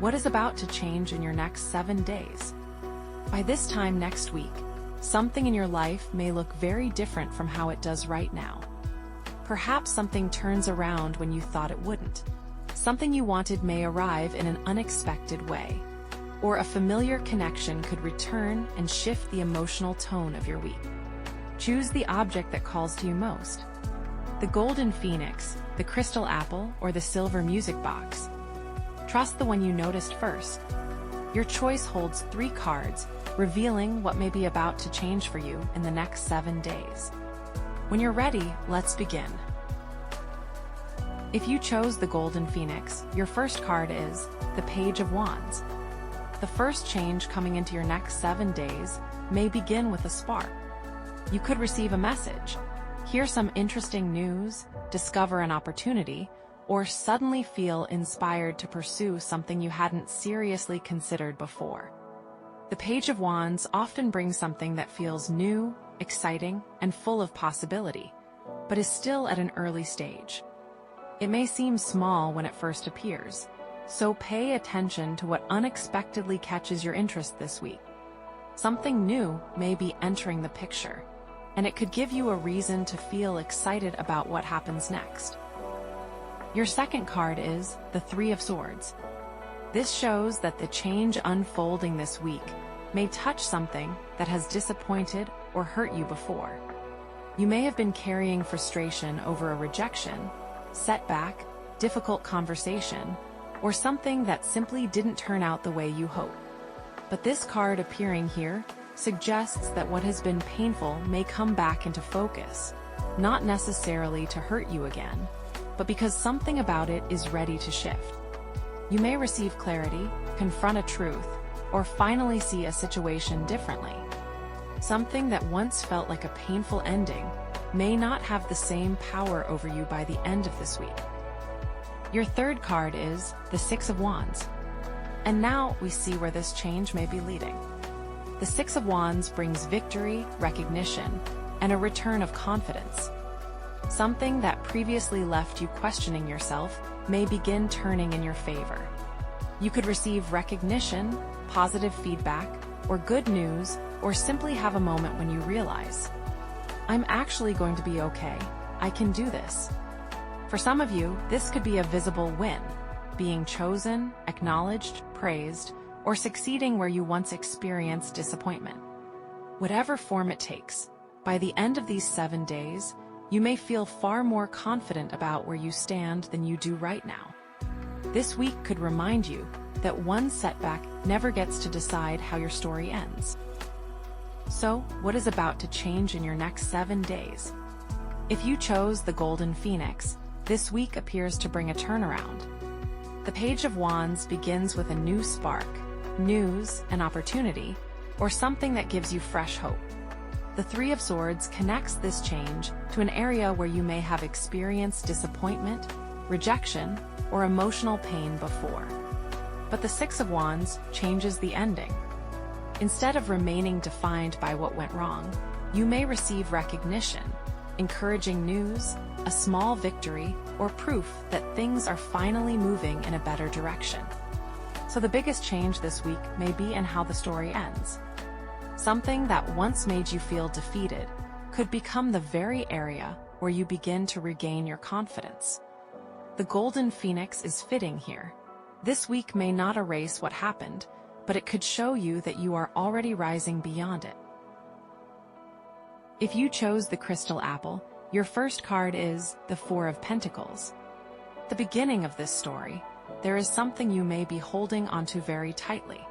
What is about to change in your next 7 days? By this time next week, something in your life may look very different from how it does right now. Perhaps something turns around when you thought it wouldn't. Something you wanted may arrive in an unexpected way. Or a familiar connection could return and shift the emotional tone of your week. Choose the object that calls to you most. The golden phoenix, the crystal apple, or the silver music box. Trust the one you noticed first. Your choice holds 3 cards, revealing what may be about to change for you in the next 7 days. When you're ready, let's begin. If you chose the golden phoenix, your first card is the Page of Wands. The first change coming into your next 7 days may begin with a spark. You could receive a message, hear some interesting news, discover an opportunity, or suddenly feel inspired to pursue something you hadn't seriously considered before. The Page of Wands often brings something that feels new, exciting, and full of possibility, but is still at an early stage. It may seem small when it first appears, so pay attention to what unexpectedly catches your interest this week. Something new may be entering the picture, and it could give you a reason to feel excited about what happens next. Your second card is the Three of Swords. This shows that the change unfolding this week may touch something that has disappointed or hurt you before. You may have been carrying frustration over a rejection, setback, difficult conversation, or something that simply didn't turn out the way you hoped. But this card appearing here suggests that what has been painful may come back into focus, not necessarily to hurt you again, but because something about it is ready to shift. You may receive clarity, confront a truth, or finally see a situation differently. Something that once felt like a painful ending may not have the same power over you by the end of this week. Your third card is the Six of Wands. And now we see where this change may be leading. The Six of Wands brings victory, recognition, and a return of confidence. Something that previously left you questioning yourself may begin turning in your favor. You could receive recognition, positive feedback, or good news, or simply have a moment when you realize, I'm actually going to be okay, I can do this. For some of you, this could be a visible win, being chosen, acknowledged, praised, or succeeding where you once experienced disappointment. Whatever form it takes, by the end of these 7 days, you may feel far more confident about where you stand than you do right now. This week could remind you that one setback never gets to decide how your story ends. So, what is about to change in your next 7 days? If you chose the golden phoenix, this week appears to bring a turnaround. The Page of Wands begins with a new spark, news, an opportunity, or something that gives you fresh hope. The Three of Swords connects this change to an area where you may have experienced disappointment, rejection, or emotional pain before. But the Six of Wands changes the ending. Instead of remaining defined by what went wrong, you may receive recognition, encouraging news, a small victory, or proof that things are finally moving in a better direction. So the biggest change this week may be in how the story ends. Something that once made you feel defeated could become the very area where you begin to regain your confidence. The golden phoenix is fitting here. This week may not erase what happened, but it could show you that you are already rising beyond it. If you chose the crystal apple, your first card is the Four of Pentacles. At the beginning of this story, there is something you may be holding onto very tightly.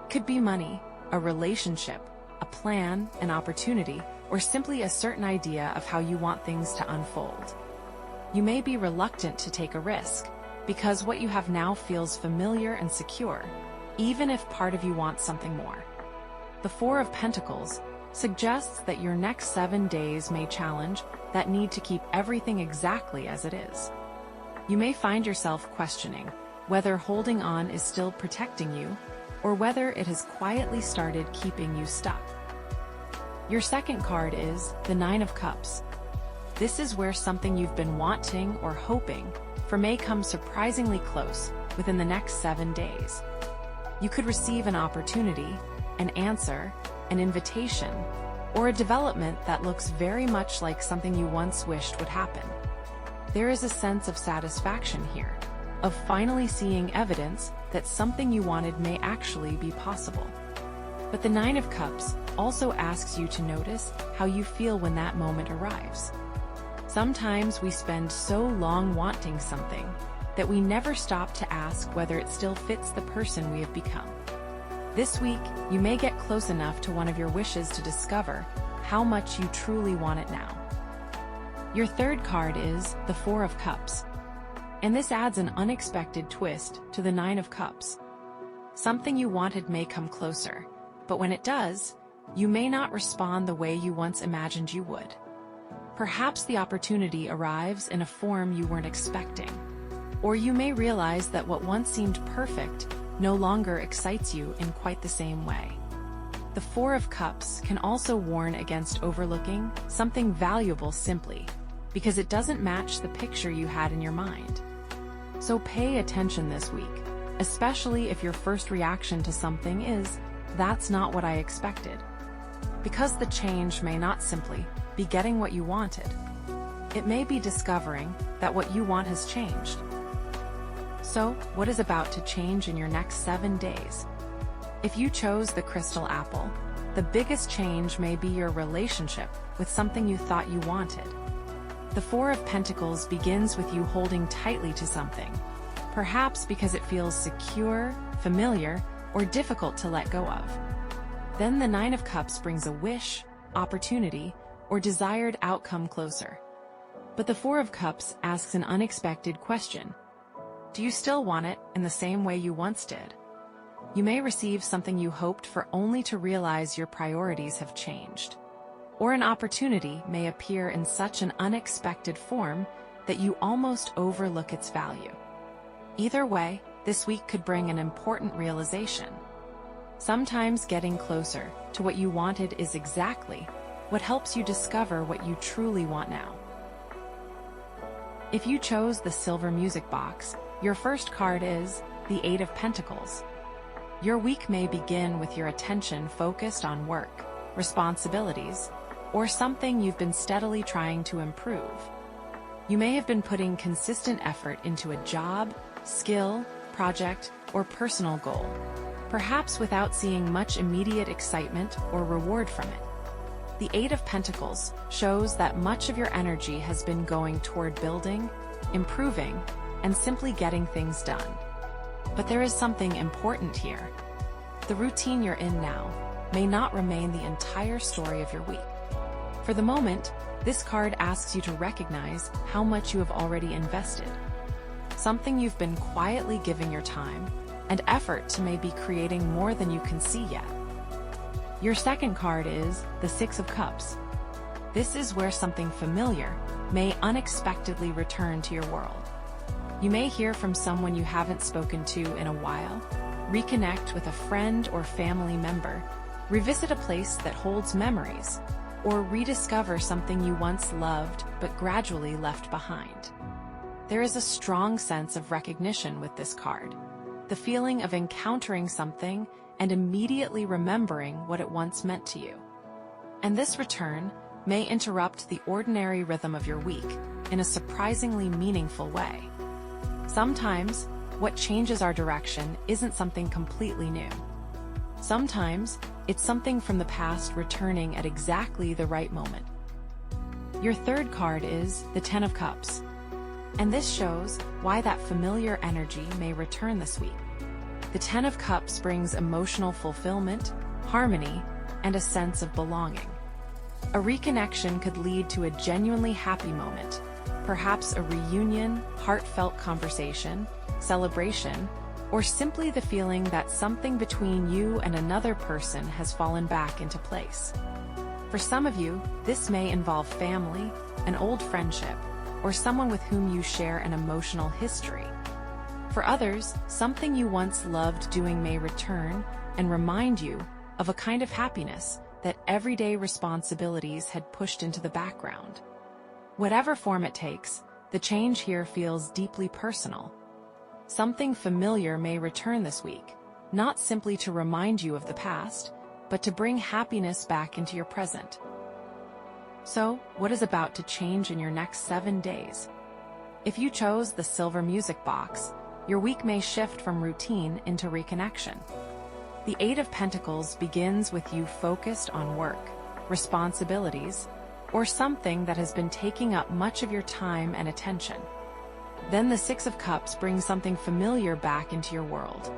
It could be money, a relationship, a plan, an opportunity, or simply a certain idea of how you want things to unfold. You may be reluctant to take a risk, because what you have now feels familiar and secure, even if part of you wants something more. The Four of Pentacles suggests that your next 7 days may challenge that need to keep everything exactly as it is. You may find yourself questioning whether holding on is still protecting you, or whether it has quietly started keeping you stuck. Your second card is the Nine of Cups. This is where something you've been wanting or hoping for may come surprisingly close within the next 7 days. You could receive an opportunity, an answer, an invitation, or a development that looks very much like something you once wished would happen. There is a sense of satisfaction here, of finally seeing evidence that something you wanted may actually be possible. But the Nine of Cups also asks you to notice how you feel when that moment arrives. Sometimes we spend so long wanting something that we never stop to ask whether it still fits the person we have become. This week, you may get close enough to one of your wishes to discover how much you truly want it now. Your third card is the Four of Cups, and this adds an unexpected twist to the Nine of Cups. Something you wanted may come closer, but when it does, you may not respond the way you once imagined you would. Perhaps the opportunity arrives in a form you weren't expecting, or you may realize that what once seemed perfect no longer excites you in quite the same way. The Four of Cups can also warn against overlooking something valuable simply because it doesn't match the picture you had in your mind. So pay attention this week, especially if your first reaction to something is, "That's not what I expected." Because the change may not simply be getting what you wanted. It may be discovering that what you want has changed. So, what is about to change in your next 7 days? If you chose the crystal apple, the biggest change may be your relationship with something you thought you wanted. The Four of Pentacles begins with you holding tightly to something, perhaps because it feels secure, familiar, or difficult to let go of. Then the Nine of Cups brings a wish, opportunity, or desired outcome closer. But the Four of Cups asks an unexpected question. Do you still want it in the same way you once did? You may receive something you hoped for only to realize your priorities have changed. Or an opportunity may appear in such an unexpected form that you almost overlook its value. Either way, this week could bring an important realization. Sometimes getting closer to what you wanted is exactly what helps you discover what you truly want now. If you chose the silver music box, your first card is the Eight of Pentacles. Your week may begin with your attention focused on work, responsibilities, or something you've been steadily trying to improve. You may have been putting consistent effort into a job, skill, project, or personal goal, perhaps without seeing much immediate excitement or reward from it. The Eight of Pentacles shows that much of your energy has been going toward building, improving, and simply getting things done. But there is something important here. The routine you're in now may not remain the entire story of your week. For the moment, this card asks you to recognize how much you have already invested. Something you've been quietly giving your time and effort to may be creating more than you can see yet. Your second card is the Six of Cups. This is where something familiar may unexpectedly return to your world. You may hear from someone you haven't spoken to in a while, reconnect with a friend or family member, revisit a place that holds memories, or rediscover something you once loved but gradually left behind. There is a strong sense of recognition with this card, the feeling of encountering something and immediately remembering what it once meant to you. And this return may interrupt the ordinary rhythm of your week in a surprisingly meaningful way. Sometimes, what changes our direction isn't something completely new. Sometimes, it's something from the past returning at exactly the right moment. Your third card is the Ten of Cups, and this shows why that familiar energy may return this week. The Ten of Cups brings emotional fulfillment, harmony, and a sense of belonging. A reconnection could lead to a genuinely happy moment, perhaps a reunion, heartfelt conversation, celebration, or simply the feeling that something between you and another person has fallen back into place. For some of you, this may involve family, an old friendship, or someone with whom you share an emotional history. For others, something you once loved doing may return and remind you of a kind of happiness that everyday responsibilities had pushed into the background. Whatever form it takes, the change here feels deeply personal. Something familiar may return this week, not simply to remind you of the past, but to bring happiness back into your present. So, what is about to change in your next 7 days? If you chose the silver music box, your week may shift from routine into reconnection. The Eight of Pentacles begins with you focused on work, responsibilities, or something that has been taking up much of your time and attention. Then the Six of Cups brings something familiar back into your world.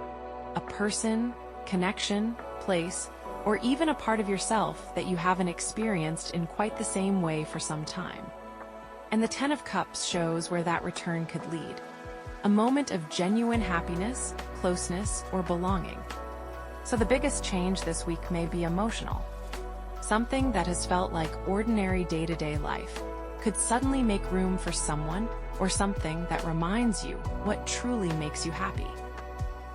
A person, connection, place, or even a part of yourself that you haven't experienced in quite the same way for some time. And the Ten of Cups shows where that return could lead. A moment of genuine happiness, closeness, or belonging. So the biggest change this week may be emotional. Something that has felt like ordinary day-to-day life could suddenly make room for someone or something that reminds you what truly makes you happy.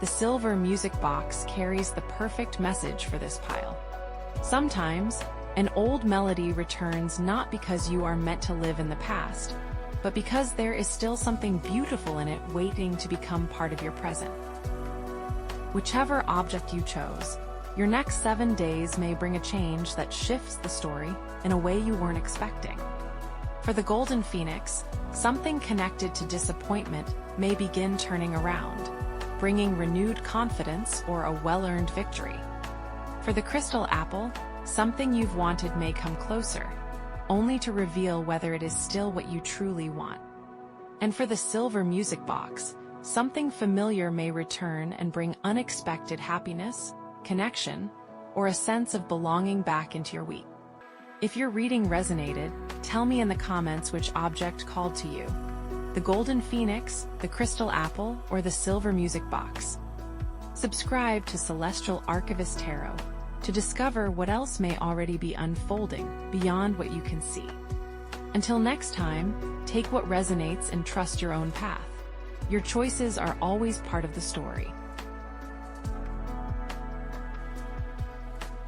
The silver music box carries the perfect message for this pile. Sometimes, an old melody returns not because you are meant to live in the past, but because there is still something beautiful in it waiting to become part of your present. Whichever object you chose, your next 7 days may bring a change that shifts the story in a way you weren't expecting. For the Golden Phoenix, something connected to disappointment may begin turning around, bringing renewed confidence or a well-earned victory. For the Crystal Apple, something you've wanted may come closer, only to reveal whether it is still what you truly want. And for the Silver Music Box, something familiar may return and bring unexpected happiness, connection, or a sense of belonging back into your week. If your reading resonated, tell me in the comments which object called to you: the Golden Phoenix, the Crystal Apple, or the Silver Music Box. Subscribe to Celestial Archivist Tarot to discover what else may already be unfolding beyond what you can see. Until next time, take what resonates and trust your own path. Your choices are always part of the story.